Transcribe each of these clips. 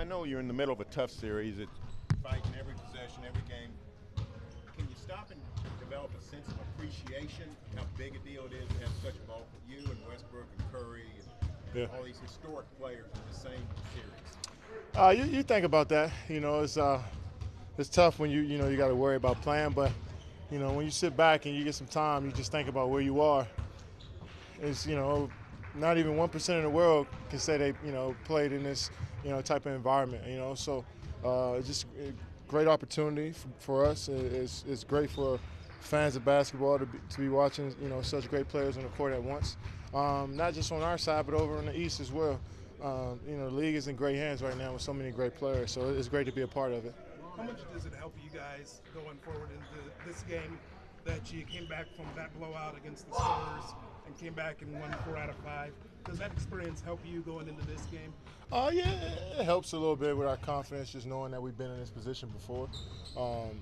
know you're in the middle of a tough series. It's fighting every possession, every game. Can you stop and develop a sense of appreciation how big a deal it is to have such a ball for you and Westbrook and Curry and all these historic players in the same series? You think about that. It's tough when you got to worry about playing, but when you sit back and you get some time, you just think about where you are. It's not even 1% in the world can say they played in this type of environment. So it's just a great opportunity for us. It's great for fans of basketball to be watching such great players on the court at once. Not just on our side, but over in the East as well. The league is in great hands right now with so many great players, so it's great to be a part of it. How much does it help you guys going forward into this game that you came back from that blowout against the Spurs and came back and won 4 out of 5? Does that experience help you going into this game? Yeah, it helps a little bit with our confidence, just knowing that we've been in this position before.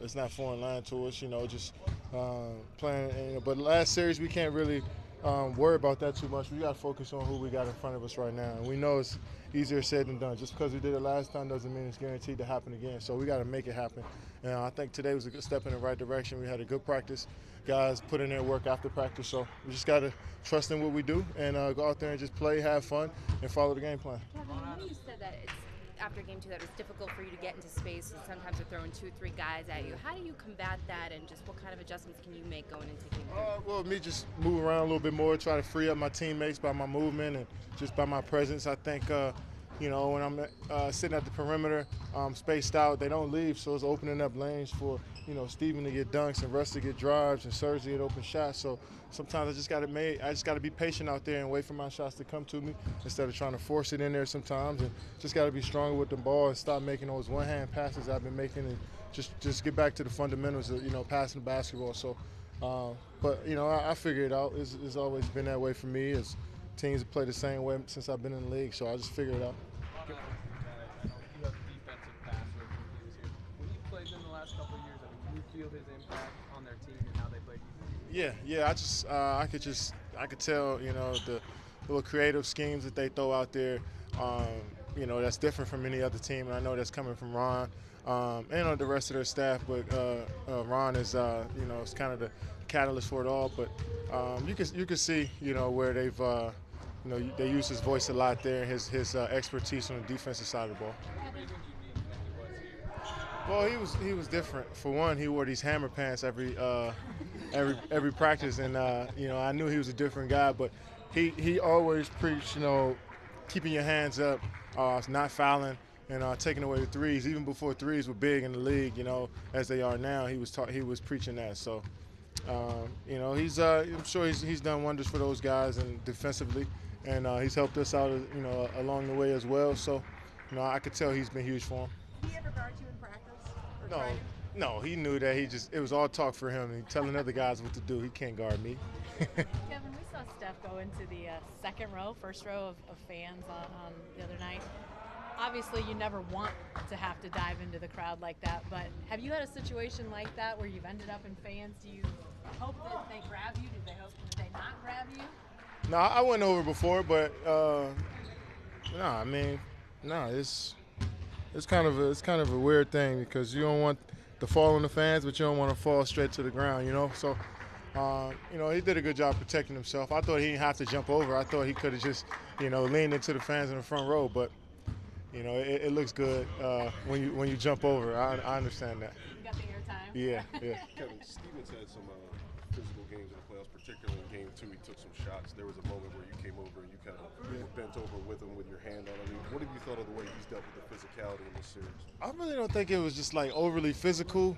It's not foreign land to us, just playing. But last series we can't really worry about that too much. We got to focus on who we got in front of us right now. And we know it's easier said than done. Just because we did it last time doesn't mean it's guaranteed to happen again. So we got to make it happen. And I think today was a good step in the right direction. We had a good practice. Guys put in their work after practice. So we just got to trust in what we do and go out there and just play, have fun, and follow the game plan. Kevin, I know you said that it's after game 2 that it's difficult for you to get into space and sometimes they're throwing 2-3 guys at you. How do you combat that and just what kind of adjustments can you make going into game 3? Well, me just move around a little bit more, try to free up my teammates by my movement and just by my presence. I think, when I'm sitting at the perimeter, spaced out, they don't leave, so it's opening up lanes for, Steven to get dunks and Russ to get drives and Serge to get open shots. So sometimes I just got to be patient out there and wait for my shots to come to me instead of trying to force it in there sometimes. And just got to be stronger with the ball and stop making those one-hand passes I've been making and just get back to the fundamentals of, passing the basketball. So, I figure it out. It's always been that way for me as teams have played the same way since I've been in the league. So I just figure it out. You have defensive passer here. When you played in the last couple of years, do you feel his impact on their team and how they play defense? Yeah. I could tell, the little creative schemes that they throw out there, that's different from any other team. And I know that's coming from Ron and the rest of their staff. But Ron is, it's kind of the catalyst for it all. But you can see, where they've, they use his voice a lot there, his expertise on the defensive side of the ball. Well, he was different. For one, he wore these hammer pants every practice, and I knew he was a different guy. But he always preached, keeping your hands up, not fouling, and taking away the threes. Even before threes were big in the league, as they are now, he was preaching that. So, I'm sure he's done wonders for those guys and defensively, and he's helped us out, along the way as well. So, I could tell he's been huge for him. Did he ever guard you in practice? No, he knew that it was all talk for him and telling other guys what to do. He can't guard me. Kevin, we saw Steph go into the first row of fans on the other night. Obviously, you never want to have to dive into the crowd like that, but have you had a situation like that where you've ended up in fans? Do you hope that they grab you? Did they not grab you? No, I went over before, but it's kind of a weird thing because you don't want to fall on the fans, but you don't want to fall straight to the ground, So, he did a good job protecting himself. I thought he didn't have to jump over. I thought he could have just, leaned into the fans in the front row, but. It looks good when you jump over. I understand that. You got the airtime. Yeah. Kevin, Stevens had some physical games in the playoffs, particularly in Game 2. He took some shots. There was a moment where you came over and you kind of were bent over with him with your hand on him. What have you thought of the way he's dealt with the physicality in this series? I really don't think it was just like overly physical.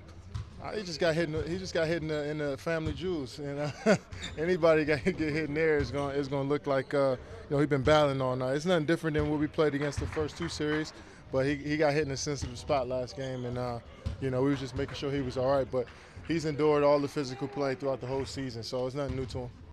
He just got hit. He just got hit in the family jewels, and anybody get hit in there is gonna look like he's been battling all night. It's nothing different than what we played against the first 2 series, but he got hit in a sensitive spot last game, and we was just making sure he was all right. But he's endured all the physical play throughout the whole season, so it's nothing new to him.